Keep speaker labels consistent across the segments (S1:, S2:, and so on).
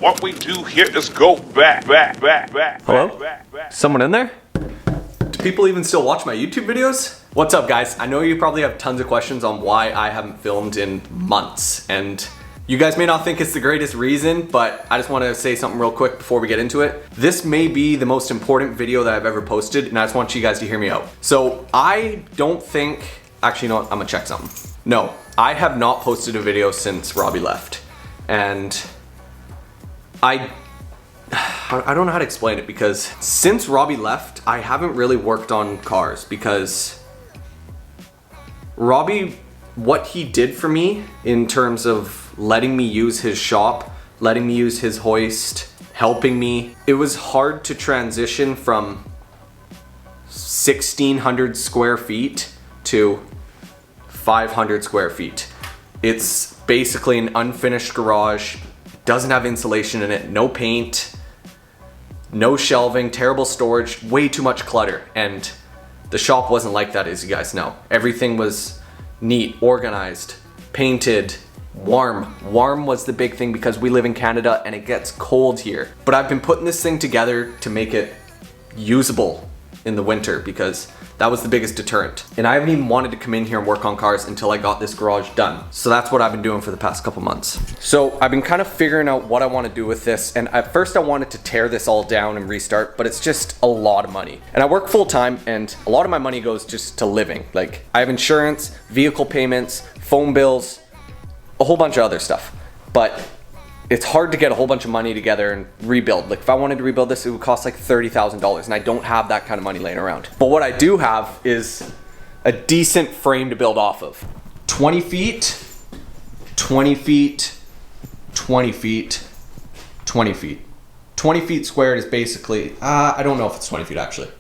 S1: What we do here is go back.
S2: Hello?
S1: Back.
S2: Someone in there? Do people even still watch my YouTube videos? What's up, guys? I know you probably have tons of questions on why I haven't filmed in months, and you guys may not think it's the greatest reason, but I just want to say something real quick before we get into it. This may be the most important video that I've ever posted, and I just want you guys to hear me out. So I don't think, actually, you know what? I'm gonna check something. No, I have not posted a video since Robbie left, and I don't know how to explain it, because since Robbie left, I haven't really worked on cars, because Robbie, what he did for me in terms of letting me use his shop, letting me use his hoist, helping me, it was hard to transition from 1,600 square feet to 500 square feet. It's basically an unfinished garage, doesn't have insulation in it, no paint, no shelving, terrible storage, way too much clutter. And the shop wasn't like that, as you guys know. Everything was neat, organized, painted, warm. Warm was the big thing because we live in Canada and it gets cold here. But I've been putting this thing together to make it usable in the winter, because that was the biggest deterrent. And I haven't even wanted to come in here and work on cars until I got this garage done. So that's what I've been doing for the past couple months. So I've been kind of figuring out what I want to do with this. And at first I wanted to tear this all down and restart, but it's just a lot of money. And I work full time, and a lot of my money goes just to living. Like, I have insurance, vehicle payments, phone bills, a whole bunch of other stuff. But it's hard to get a whole bunch of money together and rebuild. Like, if I wanted to rebuild this, it would cost like $30,000, and I don't have that kind of money laying around. But what I do have is a decent frame to build off of. 20 feet, 20 feet, 20 feet, 20 feet. 20 feet squared is basically, I don't know if it's 20 feet actually.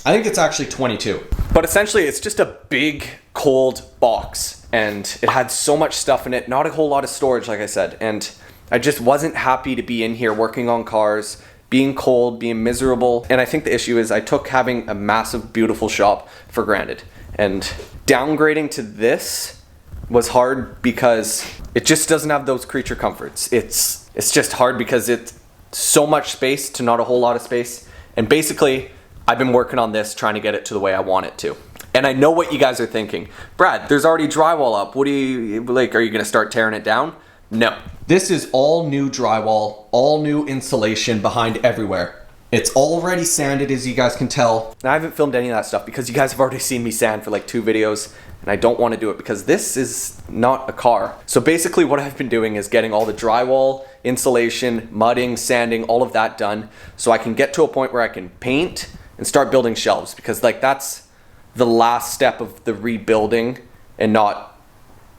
S2: I think it's actually 22. But essentially it's just a big cold box, and it had so much stuff in it, not a whole lot of storage, like I said. And I just wasn't happy to be in here working on cars, being cold, being miserable. And I think the issue is I took having a massive, beautiful shop for granted. And downgrading to this was hard because it just doesn't have those creature comforts. It's just hard because it's so much space to not a whole lot of space. And basically, I've been working on this, trying to get it to the way I want it to. And I know what you guys are thinking. Brad, there's already drywall up. What do you, like, are you gonna start tearing it down? No. This is all new drywall, all new insulation behind everywhere. It's already sanded, as you guys can tell. And I haven't filmed any of that stuff because you guys have already seen me sand for like 2 videos, and I don't wanna do it because this is not a car. So basically what I've been doing is getting all the drywall, insulation, mudding, sanding, all of that done, so I can get to a point where I can paint and start building shelves, because like that's the last step of the rebuilding, and not,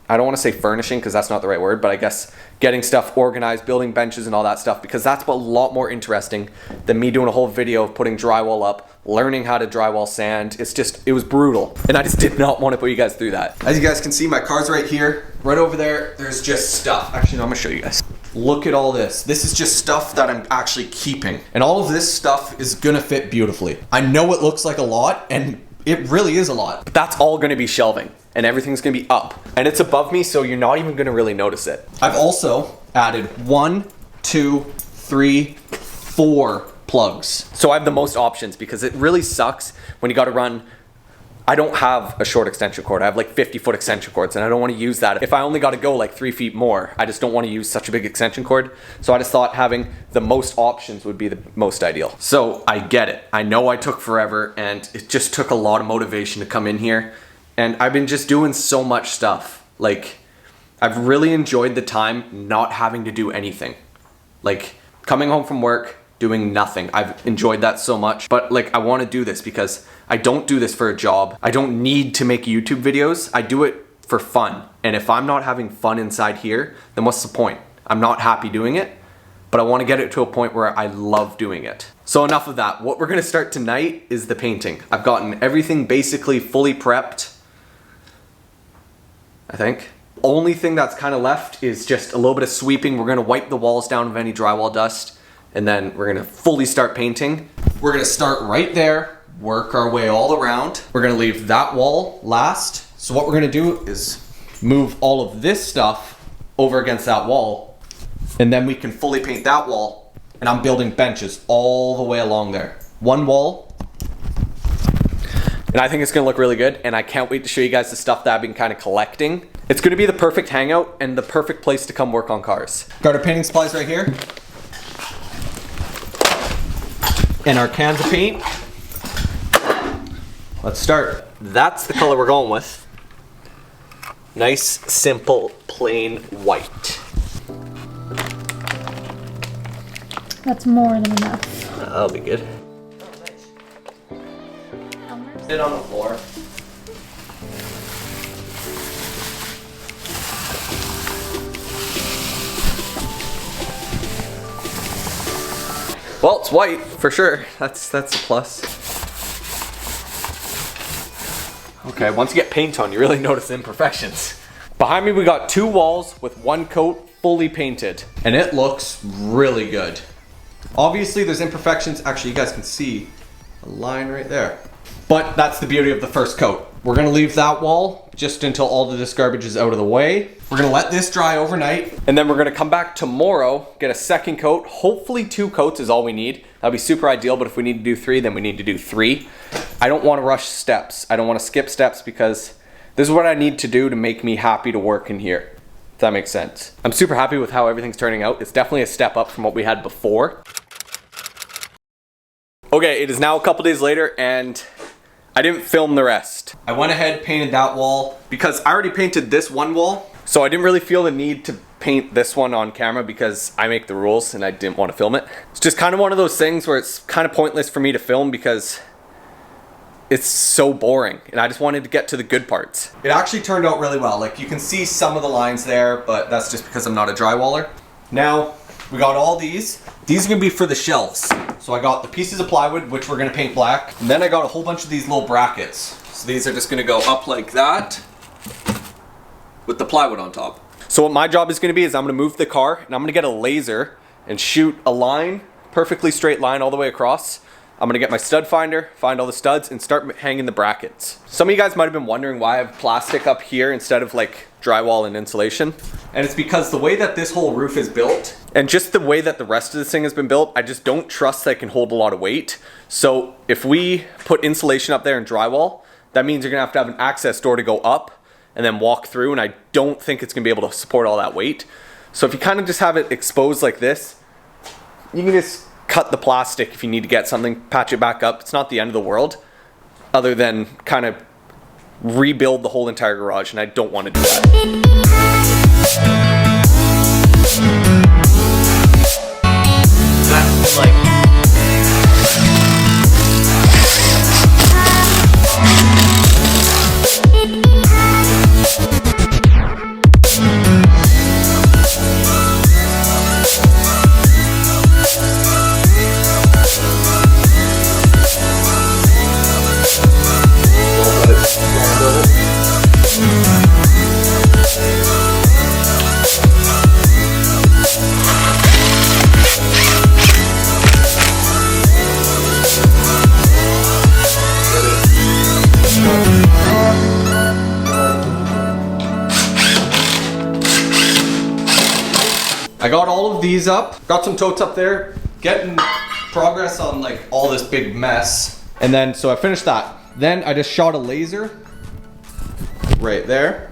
S2: I don't want to say furnishing because that's not the right word, but I guess getting stuff organized, building benches and all that stuff, because that's a lot more interesting than me doing a whole video of putting drywall up, learning how to drywall sand. It was brutal, and I just did not want to put you guys through that. As you guys can see, my car's right here. Right over there, there's just stuff. Actually, no, I'm gonna show you guys. Look at all this. This is just stuff that I'm actually keeping. And all of this stuff is gonna fit beautifully. I know it looks like a lot, and it really is a lot. But that's all gonna be shelving, and everything's gonna be up. And it's above me, so you're not even gonna really notice it. I've also added 1, 2, 3, 4 plugs. So I have the most options, because it really sucks when you gotta run. I don't have a short extension cord. I have like 50-foot extension cords, and I don't want to use that. If I only got to go like 3 feet more, I just don't want to use such a big extension cord. So I just thought having the most options would be the most ideal. So I get it. I know I took forever, and it just took a lot of motivation to come in here. And I've been just doing so much stuff. Like, I've really enjoyed the time not having to do anything. Like, coming home from work, doing nothing. I've enjoyed that so much. But like, I want to do this because I don't do this for a job. I don't need to make YouTube videos. I do it for fun. And if I'm not having fun inside here, then what's the point? I'm not happy doing it, but I want to get it to a point where I love doing it. So enough of that. What we're going to start tonight is the painting. I've gotten everything basically fully prepped, I think. Only thing that's kind of left is just a little bit of sweeping. We're going to wipe the walls down of any drywall dust, and then we're gonna fully start painting. We're gonna start right there, work our way all around. We're gonna leave that wall last. So what we're gonna do is move all of this stuff over against that wall, And then we can fully paint that wall. And I'm building benches all the way along there. One wall. And I think it's gonna look really good. And I can't wait to show you guys the stuff that I've been kind of collecting. It's gonna be the perfect hangout and the perfect place to come work on cars. Got our painting supplies right here. And our cans of paint. Let's start. That's the color we're going with. Nice, simple, plain white.
S3: That's more than enough.
S2: That'll be good. Sit on the floor. Well, it's white for sure. That's a plus. Okay, once you get paint on, you really notice the imperfections. Behind me, we got 2 walls with 1 coat fully painted, and it looks really good. Obviously, there's imperfections. Actually, you guys can see a line right there. But that's the beauty of the first coat. We're gonna leave that wall just until all of this garbage is out of the way. We're gonna let this dry overnight, and then we're gonna come back tomorrow, get a second coat. Hopefully 2 coats is all we need. That'd be super ideal, but if we need to do 3, then we need to do 3. I don't wanna rush steps. I don't wanna skip steps because this is what I need to do to make me happy to work in here. If that makes sense. I'm super happy with how everything's turning out. It's definitely a step up from what we had before. Okay, it is now a couple days later and I didn't film the rest. I went ahead, painted that wall because I already painted this one wall. So I didn't really feel the need to paint this one on camera because I make the rules and I didn't want to film it. It's just kind of one of those things where it's kind of pointless for me to film because it's so boring and I just wanted to get to the good parts. It actually turned out really well. Like you can see some of the lines there, but that's just because I'm not a drywaller. Now, we got all these. These are gonna be for the shelves. So I got the pieces of plywood, which we're gonna paint black. And then I got a whole bunch of these little brackets. So these are just gonna go up like that with the plywood on top. So what my job is gonna be is I'm gonna move the car and I'm gonna get a laser and shoot a line, perfectly straight line all the way across. I'm gonna get my stud finder, find all the studs, and start hanging the brackets. Some of you guys might have been wondering why I have plastic up here instead of like drywall and insulation. And it's because the way that this whole roof is built, and just the way that the rest of this thing has been built, I just don't trust that it can hold a lot of weight. So if we put insulation up there and drywall, that means you're gonna have to have an access door to go up and then walk through, and I don't think it's gonna be able to support all that weight. So if you kind of just have it exposed like this, you can just cut the plastic if you need to get something, patch it back up. It's not the end of the world, other than kind of rebuild the whole entire garage, and I don't want to do that. That's like... I got all of these up, got some totes up there, getting progress on like all this big mess. And then, so I finished that. Then I just shot a laser right there.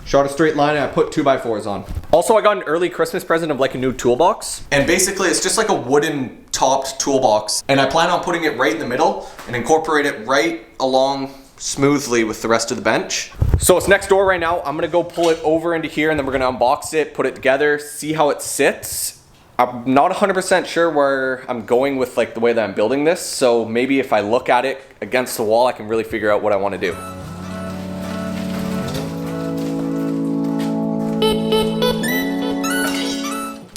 S2: Shot a straight line and I put 2x4s on. Also, I got an early Christmas present of like a new toolbox. And basically it's just like a wooden topped toolbox. And I plan on putting it right in the middle and incorporate it right along smoothly with the rest of the bench. So it's next door right now. I'm gonna go pull it over into here and then we're gonna unbox it, put it together, see how it sits. I'm not 100% sure where I'm going with like the way that I'm building this. So maybe if I look at it against the wall, I can really figure out what I wanna do.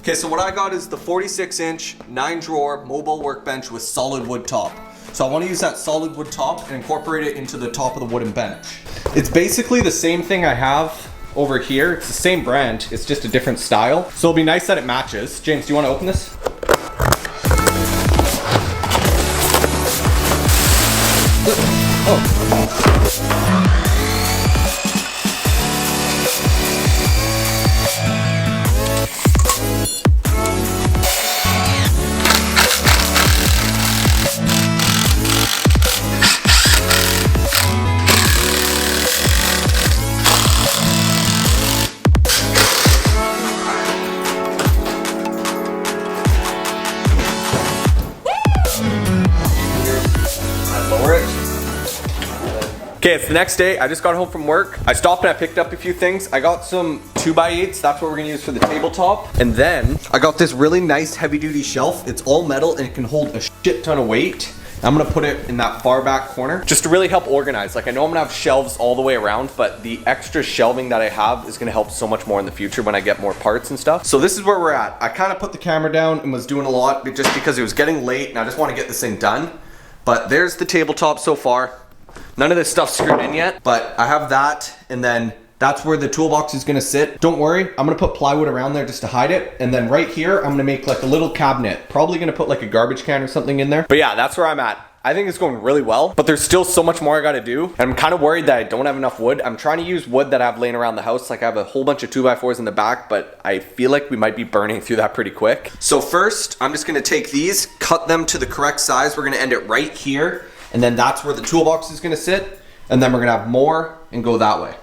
S2: Okay, so what I got is the 46-inch 9-drawer mobile workbench with solid wood top. So I want to use that solid wood top and incorporate it into the top of the wooden bench. It's basically the same thing I have over here. It's the same brand, it's just a different style. So it'll be nice that it matches. James, do you want to open this? Okay, it's the next day. I just got home from work. I stopped and I picked up a few things. I got some 2x8s. That's what we're gonna use for the tabletop. And then I got this really nice heavy duty shelf. It's all metal and it can hold a shit ton of weight. I'm gonna put it in that far back corner just to really help organize. Like I know I'm gonna have shelves all the way around, but the extra shelving that I have is gonna help so much more in the future when I get more parts and stuff. So this is where we're at. I kind of put the camera down and was doing a lot just because it was getting late and I just want to get this thing done. But there's the tabletop so far. None of this stuff's screwed in yet, but I have that, and then that's where the toolbox is gonna sit. Don't worry, I'm gonna put plywood around there just to hide it. And then right here, I'm gonna make like a little cabinet. Probably gonna put like a garbage can or something in there. But yeah, that's where I'm at. I think it's going really well, but there's still so much more I gotta do. And I'm kind of worried that I don't have enough wood. I'm trying to use wood that I have laying around the house. Like I have a whole bunch of 2x4s in the back, but I feel like we might be burning through that pretty quick. So first, I'm just gonna take these, cut them to the correct size. We're gonna end it right here. And then that's where the toolbox is gonna sit. And then we're gonna have more and go that way.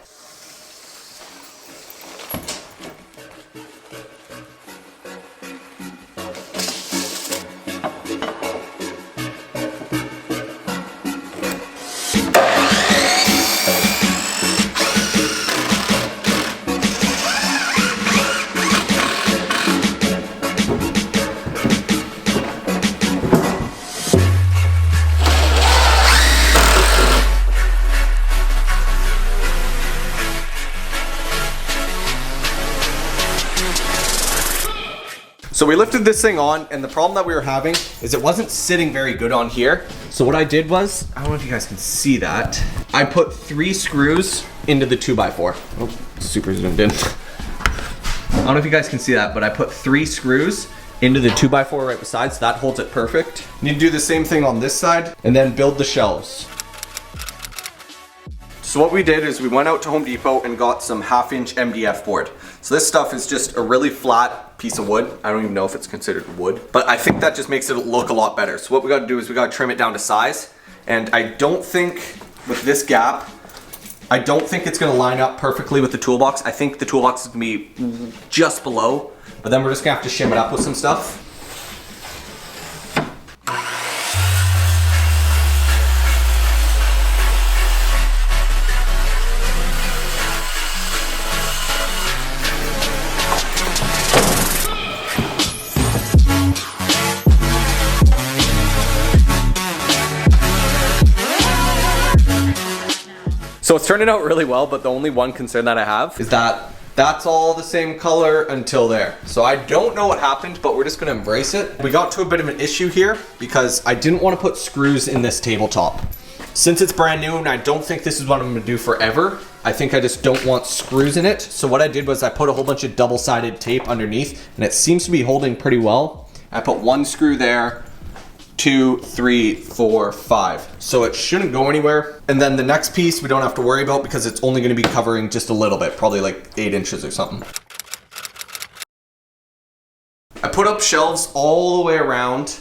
S2: So we lifted this thing on, and the problem that we were having is it wasn't sitting very good on here. So what I did was, I don't know if you guys can see that, I put 3 screws into the 2x4. Oh, super zoomed in. I don't know if you guys can see that, but I put 3 screws into the 2x4 right beside, so that holds it perfect. You need to do the same thing on this side, and then build the shelves. So what we did is we went out to Home Depot and got some 1/2-inch MDF board. So this stuff is just a really flat piece of wood. I don't even know if it's considered wood, but I think that just makes it look a lot better. So what we gotta do is we gotta trim it down to size. And I don't think with this gap, I don't think it's gonna line up perfectly with the toolbox. I think the toolbox is gonna be just below, but then we're just gonna have to shim it up with some stuff. So it's turning out really well, but the only one concern that I have is that that's all the same color until there. So I don't know what happened, but we're just gonna embrace it. We got to a bit of an issue here because I didn't want to put screws in this tabletop. Since it's brand new and I don't think this is what I'm gonna do forever, I think I just don't want screws in it. So what I did was I put a whole bunch of double-sided tape underneath, and it seems to be holding pretty well. I put 1 screw there, 2, 3, 4, 5. So it shouldn't go anywhere. And then the next piece we don't have to worry about because it's only gonna be covering just a little bit, probably like 8 inches or something. I put up shelves all the way around.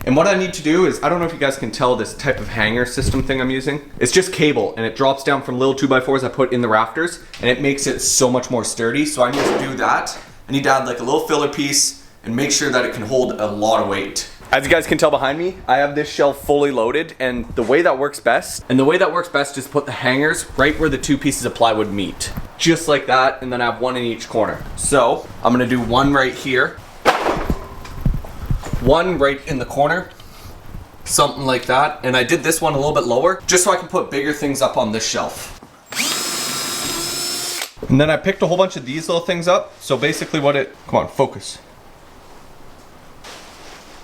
S2: And what I need to do is, I don't know if you guys can tell this type of hanger system thing I'm using. It's just cable and it drops down from little 2x4s I put in the rafters and it makes it so much more sturdy. So I need to do that. I need to add like a little filler piece and make sure that it can hold a lot of weight. As you guys can tell behind me, I have this shelf fully loaded, and the way that works best is put the hangers right where the 2 pieces of plywood meet. Just like that, and then I have 1 in each corner. So, I'm gonna do 1 right here, 1 right in the corner, something like that. And I did this one a little bit lower, just so I can put bigger things up on this shelf. And then I picked a whole bunch of these little things up. So basically come on, focus.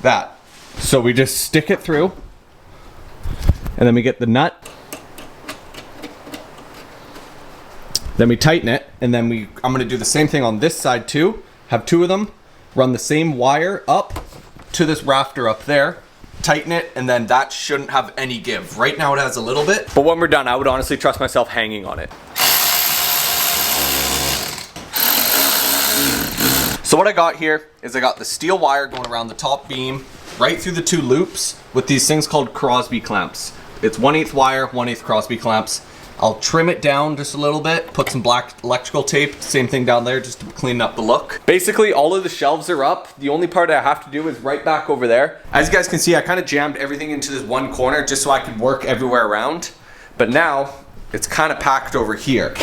S2: That. So we just stick it through, and then we get the nut, then we tighten it, and then I'm gonna do the same thing on this side too. Have 2 of them, run the same wire up to this rafter up there, tighten it, and then that shouldn't have any give. Right now it has a little bit, but when we're done, I would honestly trust myself hanging on it. So what I got here is I got the steel wire going around the top beam, right through the 2 loops with these things called Crosby clamps. It's 1/8 wire, 1/8 Crosby clamps. I'll trim it down just a little bit, put some black electrical tape, same thing down there just to clean up the look. Basically, all of the shelves are up. The only part I have to do is right back over there. As you guys can see, I kind of jammed everything into this one corner just so I could work everywhere around. But now, it's kind of packed over here.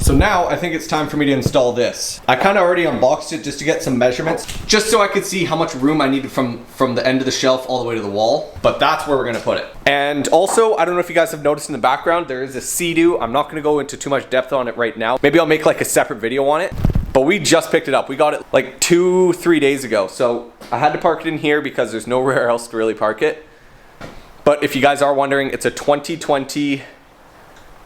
S2: So now I think it's time for me to install this. I kind of already unboxed it just to get some measurements, just so I could see how much room I needed from the end of the shelf all the way to the wall. But that's where we're gonna put it. And also, I don't know if you guys have noticed in the background, there is a Sea-Doo. I'm not gonna go into too much depth on it right now. Maybe I'll make like a separate video on it. But we just picked it up. We got it like 2-3 days ago. So I had to park it in here because there's nowhere else to really park it. But if you guys are wondering, it's a 2020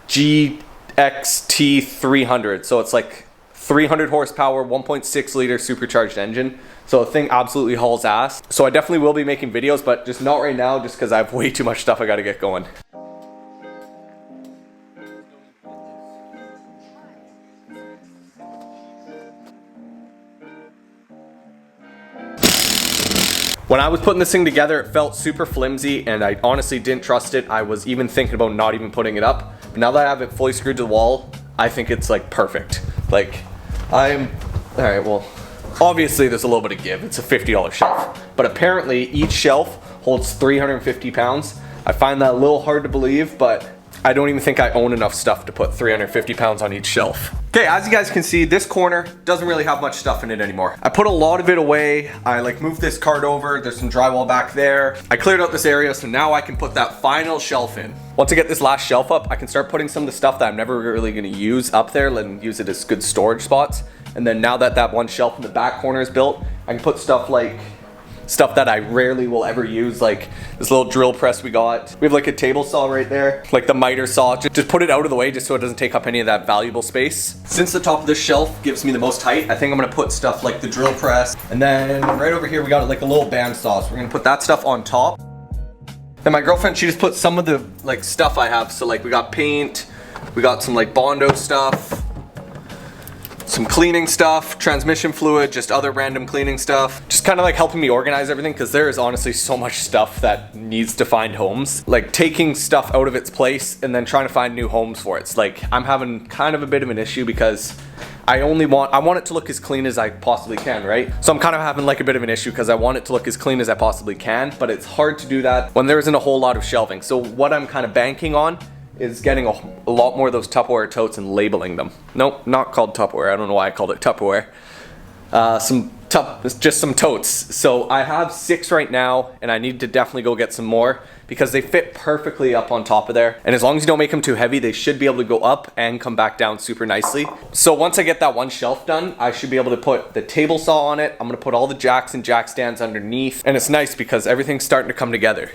S2: GXT 300. So it's like 300 horsepower, 1.6 liter supercharged engine. So the thing absolutely hauls ass. So I definitely will be making videos, but just not right now, just because I have way too much stuff I gotta get going. When I was putting this thing together, it felt super flimsy and I honestly didn't trust it. I was even thinking about not even putting it up. But now that I have it fully screwed to the wall, I think it's like perfect. Like, all right, well, obviously there's a little bit of give. It's a $50 shelf. But apparently each shelf holds 350 pounds. I find that a little hard to believe, but I don't even think I own enough stuff to put 350 pounds on each shelf. Okay, as you guys can see, this corner doesn't really have much stuff in it anymore. I put a lot of it away. I like moved this cart over. There's some drywall back there. I cleared out this area, so now I can put that final shelf in. Once I get this last shelf up, I can start putting some of the stuff that I'm never really gonna use up there and use it as good storage spots. And then now that that one shelf in the back corner is built, I can put stuff that I rarely will ever use, like this little drill press we got. We have like a table saw right there, like the miter saw. Just put it out of the way just so it doesn't take up any of that valuable space. Since the top of this shelf gives me the most height, I think I'm gonna put stuff like the drill press. And then right over here, we got like a little bandsaw. So we're gonna put that stuff on top. Then my girlfriend, she just put some of the like stuff I have. So like we got paint, we got some like Bondo stuff, some cleaning stuff, transmission fluid, just other random cleaning stuff. Just kind of like helping me organize everything because there is honestly so much stuff that needs to find homes. Like taking stuff out of its place and then trying to find new homes for it. It's like I'm having kind of a bit of an issue because I want it to look as clean as I possibly can, right? So I'm kind of having like a bit of an issue because I want it to look as clean as I possibly can, but it's hard to do that when there isn't a whole lot of shelving. So what I'm kind of banking on is getting a lot more of those Tupperware totes and labeling them. Nope, not called Tupperware. I don't know why I called it Tupperware. Just some totes. So I have 6 right now, and I need to definitely go get some more because they fit perfectly up on top of there. And as long as you don't make them too heavy, they should be able to go up and come back down super nicely. So once I get that one shelf done, I should be able to put the table saw on it. I'm gonna put all the jacks and jack stands underneath. And it's nice because everything's starting to come together.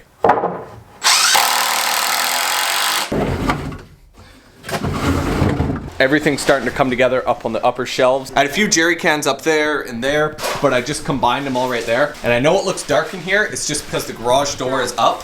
S2: Everything's starting to come together up on the upper shelves. I had a few jerry cans up there and there, but I just combined them all right there. And I know it looks dark in here. It's just because the garage door is up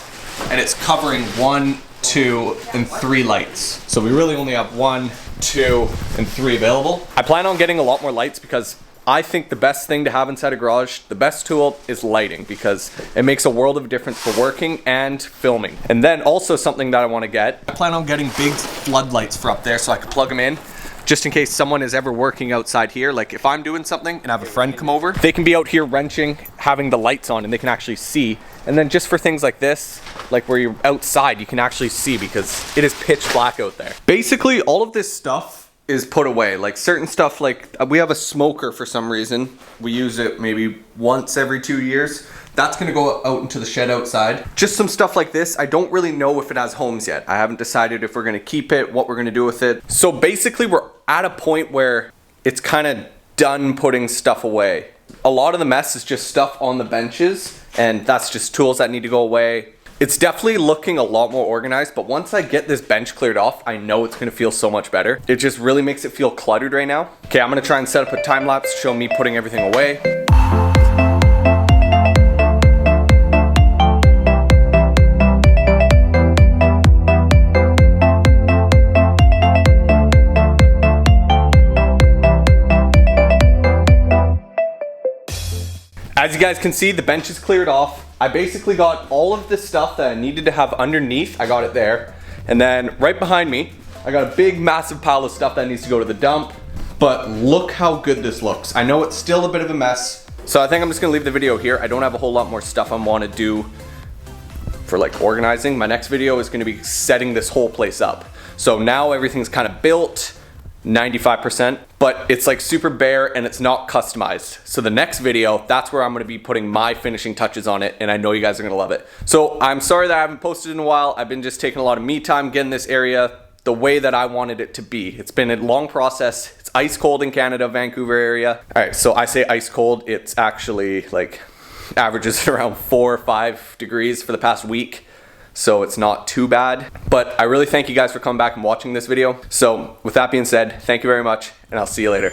S2: and it's covering 1, 2, and 3 lights. So we really only have 1, 2, and 3 available. I plan on getting a lot more lights because I think the best thing to have inside a garage, the best tool is lighting because it makes a world of difference for working and filming. And then also something that I want to get, I plan on getting big floodlights for up there so I can plug them in just in case someone is ever working outside here. Like if I'm doing something and I have a friend come over, they can be out here wrenching, having the lights on and they can actually see. And then just for things like this, like where you're outside, you can actually see because it is pitch black out there. Basically all of this stuff is put away. Like certain stuff, like we have a smoker for some reason. We use it maybe once every 2 years. That's gonna go out into the shed outside. Just some stuff like this. I don't really know if it has homes yet. I haven't decided if we're gonna keep it, what we're gonna do with it. So basically we're at a point where it's kind of done putting stuff away. A lot of the mess is just stuff on the benches and that's just tools that need to go away. It's definitely looking a lot more organized, but once I get this bench cleared off, I know it's gonna feel so much better. It just really makes it feel cluttered right now. Okay, I'm gonna try and set up a time lapse to show me putting everything away. As you guys can see, the bench is cleared off. I basically got all of the stuff that I needed to have underneath. I got it there. And then right behind me, I got a big massive pile of stuff that needs to go to the dump, but look how good this looks. I know it's still a bit of a mess, so I think I'm just gonna leave the video here. I don't have a whole lot more stuff I wanna do for like organizing. My next video is gonna be setting this whole place up. So now everything's kind of built, 95%, but it's like super bare and it's not customized. So the next video, that's where I'm gonna be putting my finishing touches on it, and I know you guys are gonna love it. So I'm sorry that I haven't posted in a while. I've been just taking a lot of me time getting this area the way that I wanted it to be. It's been a long process. It's ice cold in Canada, Vancouver area. All right, so I say ice cold, it's actually like averages around 4 or 5 degrees for the past week. So it's not too bad, but I really thank you guys for coming back and watching this video. So with that being said, thank you very much, and I'll see you later.